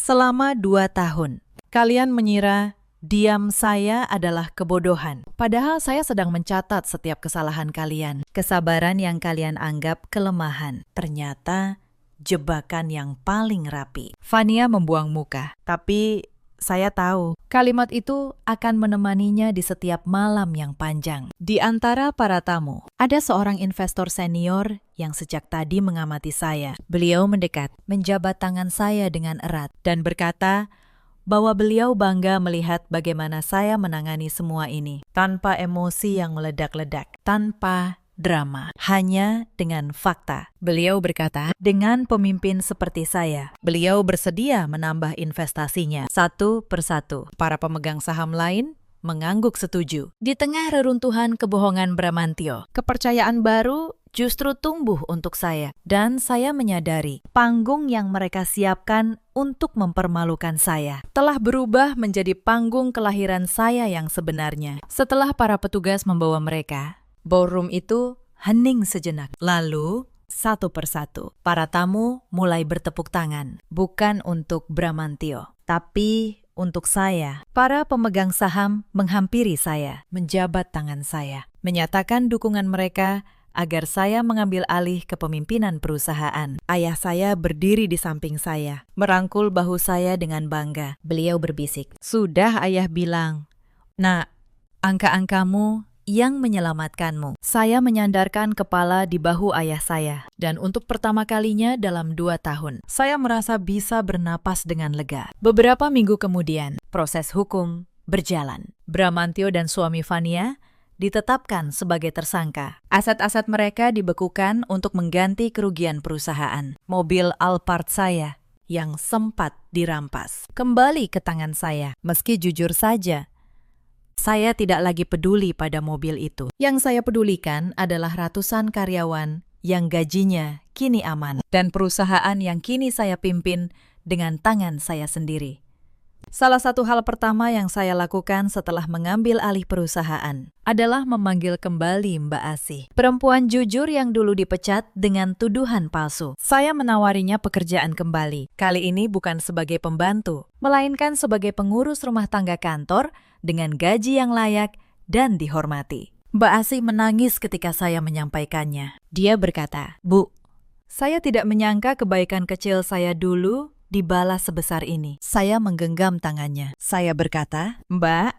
Selama 2 tahun, kalian mengira diam saya adalah kebodohan. Padahal saya sedang mencatat setiap kesalahan kalian. Kesabaran yang kalian anggap kelemahan. Ternyata jebakan yang paling rapi." Fania membuang muka, tapi saya tahu kalimat itu akan menemaninya di setiap malam yang panjang. Di antara para tamu, ada seorang investor senior yang sejak tadi mengamati saya. Beliau mendekat, menjabat tangan saya dengan erat, dan berkata bahwa beliau bangga melihat bagaimana saya menangani semua ini, tanpa emosi yang meledak-ledak, tanpa drama, hanya dengan fakta. Beliau berkata, dengan pemimpin seperti saya, beliau bersedia menambah investasinya satu persatu. Para pemegang saham lain mengangguk setuju. Di tengah reruntuhan kebohongan Bramantyo, kepercayaan baru justru tumbuh untuk saya. Dan saya menyadari panggung yang mereka siapkan untuk mempermalukan saya telah berubah menjadi panggung kelahiran saya yang sebenarnya. Setelah para petugas membawa mereka, ballroom itu hening sejenak. Lalu, satu persatu, para tamu mulai bertepuk tangan. Bukan untuk Bramantyo, tapi untuk saya. Para pemegang saham menghampiri saya, menjabat tangan saya, menyatakan dukungan mereka agar saya mengambil alih kepemimpinan perusahaan. Ayah saya berdiri di samping saya, merangkul bahu saya dengan bangga. Beliau berbisik, "Sudah ayah bilang, nak, angka-angkamu yang menyelamatkanmu." Saya menyandarkan kepala di bahu ayah saya, dan untuk pertama kalinya dalam 2 tahun, saya merasa bisa bernapas dengan lega. Beberapa minggu kemudian, proses hukum berjalan. Bramantyo dan suami Fania ditetapkan sebagai tersangka. Aset-aset mereka dibekukan untuk mengganti kerugian perusahaan. Mobil Alphard saya yang sempat dirampas kembali ke tangan saya, meski jujur saja, saya tidak lagi peduli pada mobil itu. Yang saya pedulikan adalah ratusan karyawan yang gajinya kini aman, dan perusahaan yang kini saya pimpin dengan tangan saya sendiri. Salah satu hal pertama yang saya lakukan setelah mengambil alih perusahaan adalah memanggil kembali Mbak Asih, perempuan jujur yang dulu dipecat dengan tuduhan palsu. Saya menawarinya pekerjaan kembali, kali ini bukan sebagai pembantu, melainkan sebagai pengurus rumah tangga kantor dengan gaji yang layak dan dihormati. Mbak Asih menangis ketika saya menyampaikannya. Dia berkata, "Bu, saya tidak menyangka kebaikan kecil saya dulu dibalas sebesar ini." Saya menggenggam tangannya. Saya berkata, "Mbak,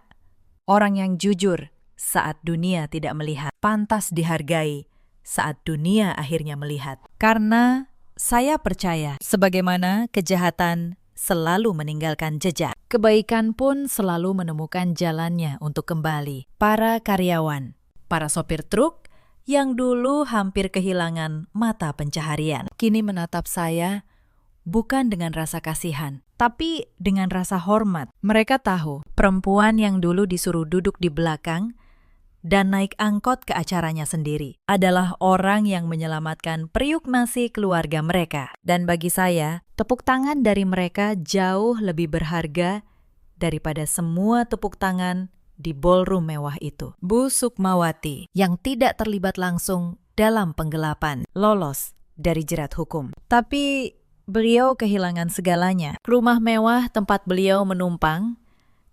orang yang jujur saat dunia tidak melihat, pantas dihargai saat dunia akhirnya melihat." Karena saya percaya, sebagaimana kejahatan selalu meninggalkan jejak. Kebaikan pun selalu menemukan jalannya untuk kembali. Para karyawan, para sopir truk yang dulu hampir kehilangan mata pencaharian, kini menatap saya bukan dengan rasa kasihan, tapi dengan rasa hormat. Mereka tahu perempuan yang dulu disuruh duduk di belakang dan naik angkot ke acaranya sendiri adalah orang yang menyelamatkan periuk nasi keluarga mereka. Dan bagi saya, tepuk tangan dari mereka jauh lebih berharga daripada semua tepuk tangan di ballroom mewah itu. Bu Sukmawati yang tidak terlibat langsung dalam penggelapan lolos dari jerat hukum. Tapi beliau kehilangan segalanya. Rumah mewah tempat beliau menumpang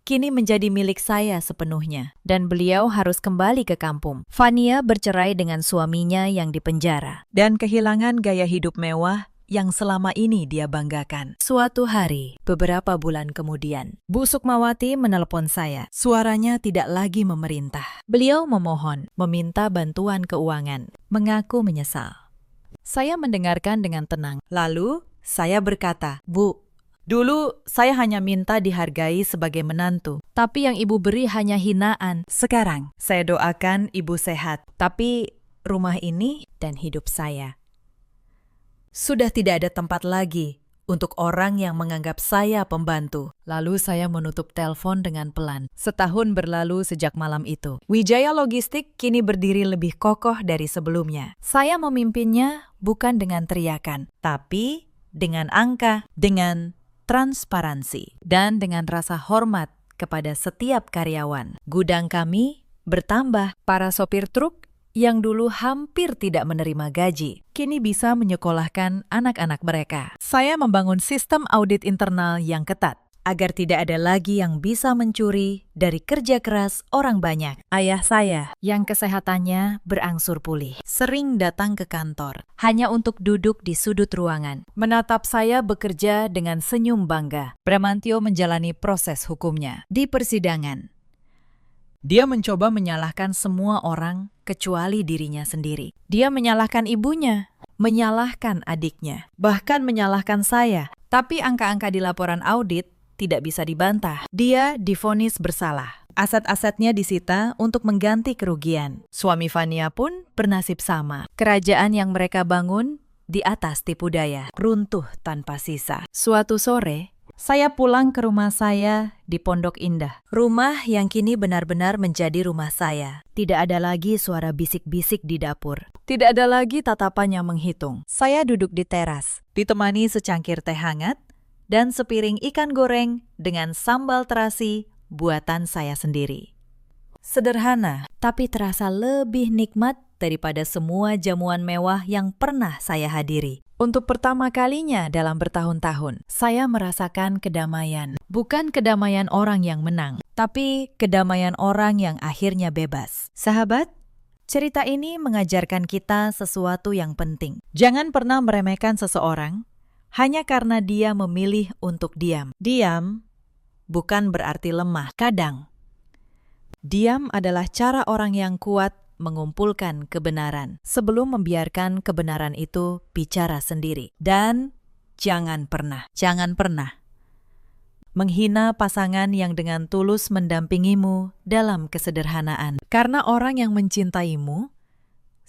kini menjadi milik saya sepenuhnya, dan beliau harus kembali ke kampung. Fania bercerai dengan suaminya yang dipenjara, dan kehilangan gaya hidup mewah yang selama ini dia banggakan. Suatu hari, beberapa bulan kemudian, Bu Sukmawati menelepon saya. Suaranya tidak lagi memerintah. Beliau memohon, meminta bantuan keuangan, mengaku menyesal. Saya mendengarkan dengan tenang. Lalu, saya berkata, "Bu, dulu saya hanya minta dihargai sebagai menantu, tapi yang ibu beri hanya hinaan. Sekarang saya doakan ibu sehat, tapi rumah ini dan hidup saya sudah tidak ada tempat lagi untuk orang yang menganggap saya pembantu." Lalu saya menutup telepon dengan pelan. Setahun berlalu sejak malam itu. Wijaya Logistik kini berdiri lebih kokoh dari sebelumnya. Saya memimpinnya bukan dengan teriakan, tapi dengan angka, dengan transparansi, dan dengan rasa hormat kepada setiap karyawan. Gudang kami bertambah. Para sopir truk yang dulu hampir tidak menerima gaji, kini bisa menyekolahkan anak-anak mereka. Saya membangun sistem audit internal yang ketat, agar tidak ada lagi yang bisa mencuri dari kerja keras orang banyak. Ayah saya, yang kesehatannya berangsur pulih, sering datang ke kantor, hanya untuk duduk di sudut ruangan, menatap saya bekerja dengan senyum bangga. Bramantio menjalani proses hukumnya. Di persidangan, dia mencoba menyalahkan semua orang kecuali dirinya sendiri. Dia menyalahkan ibunya, menyalahkan adiknya, bahkan menyalahkan saya. Tapi angka-angka di laporan audit tidak bisa dibantah. Dia divonis bersalah. Aset-asetnya disita untuk mengganti kerugian. Suami Fania pun bernasib sama. Kerajaan yang mereka bangun di atas tipu daya, runtuh tanpa sisa. Suatu sore, saya pulang ke rumah saya di Pondok Indah. Rumah yang kini benar-benar menjadi rumah saya. Tidak ada lagi suara bisik-bisik di dapur. Tidak ada lagi tatapan yang menghitung. Saya duduk di teras, ditemani secangkir teh hangat dan sepiring ikan goreng dengan sambal terasi buatan saya sendiri. Sederhana, tapi terasa lebih nikmat daripada semua jamuan mewah yang pernah saya hadiri. Untuk pertama kalinya dalam bertahun-tahun, saya merasakan kedamaian. Bukan kedamaian orang yang menang, tapi kedamaian orang yang akhirnya bebas. Sahabat, cerita ini mengajarkan kita sesuatu yang penting. Jangan pernah meremehkan seseorang hanya karena dia memilih untuk diam. Diam bukan berarti lemah. Kadang, diam adalah cara orang yang kuat mengumpulkan kebenaran sebelum membiarkan kebenaran itu bicara sendiri. Dan jangan pernah menghina pasangan yang dengan tulus mendampingimu dalam kesederhanaan. Karena orang yang mencintaimu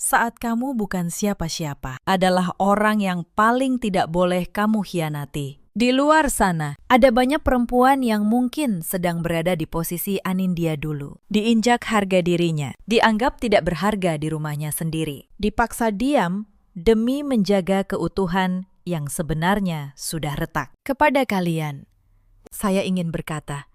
saat kamu bukan siapa-siapa adalah orang yang paling tidak boleh kamu hianati. Di luar sana, ada banyak perempuan yang mungkin sedang berada di posisi Anindya dulu. Diinjak harga dirinya, dianggap tidak berharga di rumahnya sendiri. Dipaksa diam demi menjaga keutuhan yang sebenarnya sudah retak. Kepada kalian, saya ingin berkata,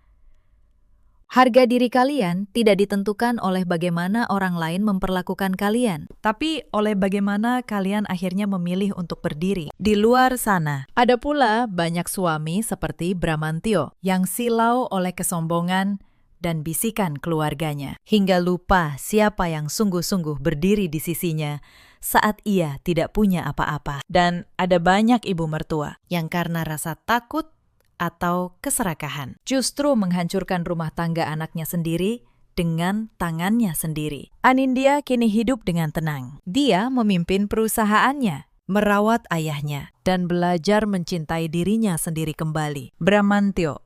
harga diri kalian tidak ditentukan oleh bagaimana orang lain memperlakukan kalian, tapi oleh bagaimana kalian akhirnya memilih untuk berdiri. Di luar sana, ada pula banyak suami seperti Bramantio yang silau oleh kesombongan dan bisikan keluarganya, hingga lupa siapa yang sungguh-sungguh berdiri di sisinya saat ia tidak punya apa-apa. Dan ada banyak ibu mertua yang karena rasa takut atau keserakahan justru menghancurkan rumah tangga anaknya sendiri dengan tangannya sendiri. Anindya kini hidup dengan tenang. Dia memimpin perusahaannya merawat ayahnya, dan belajar mencintai dirinya sendiri kembali. Bramantyo,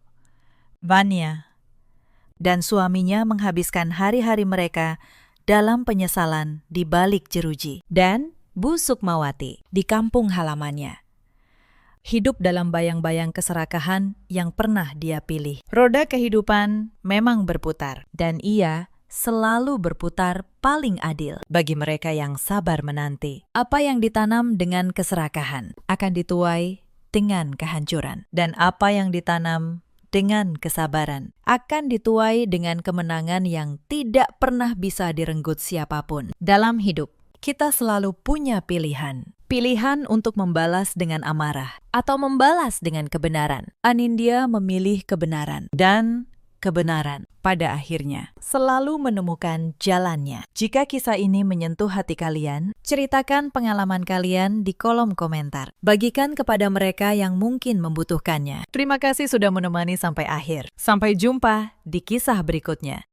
Vanya, dan suaminya menghabiskan hari-hari mereka dalam penyesalan di balik jeruji. Dan Bu Sukmawati di kampung halamannya, hidup dalam bayang-bayang keserakahan yang pernah dia pilih. Roda kehidupan memang berputar, dan ia selalu berputar paling adil bagi mereka yang sabar menanti. Apa yang ditanam dengan keserakahan akan dituai dengan kehancuran, dan apa yang ditanam dengan kesabaran akan dituai dengan kemenangan yang tidak pernah bisa direnggut siapapun. Dalam hidup, kita selalu punya pilihan. Pilihan untuk membalas dengan amarah atau membalas dengan kebenaran. Anindya memilih kebenaran, dan kebenaran pada akhirnya selalu menemukan jalannya. Jika kisah ini menyentuh hati kalian, ceritakan pengalaman kalian di kolom komentar. Bagikan kepada mereka yang mungkin membutuhkannya. Terima kasih sudah menemani sampai akhir. Sampai jumpa di kisah berikutnya.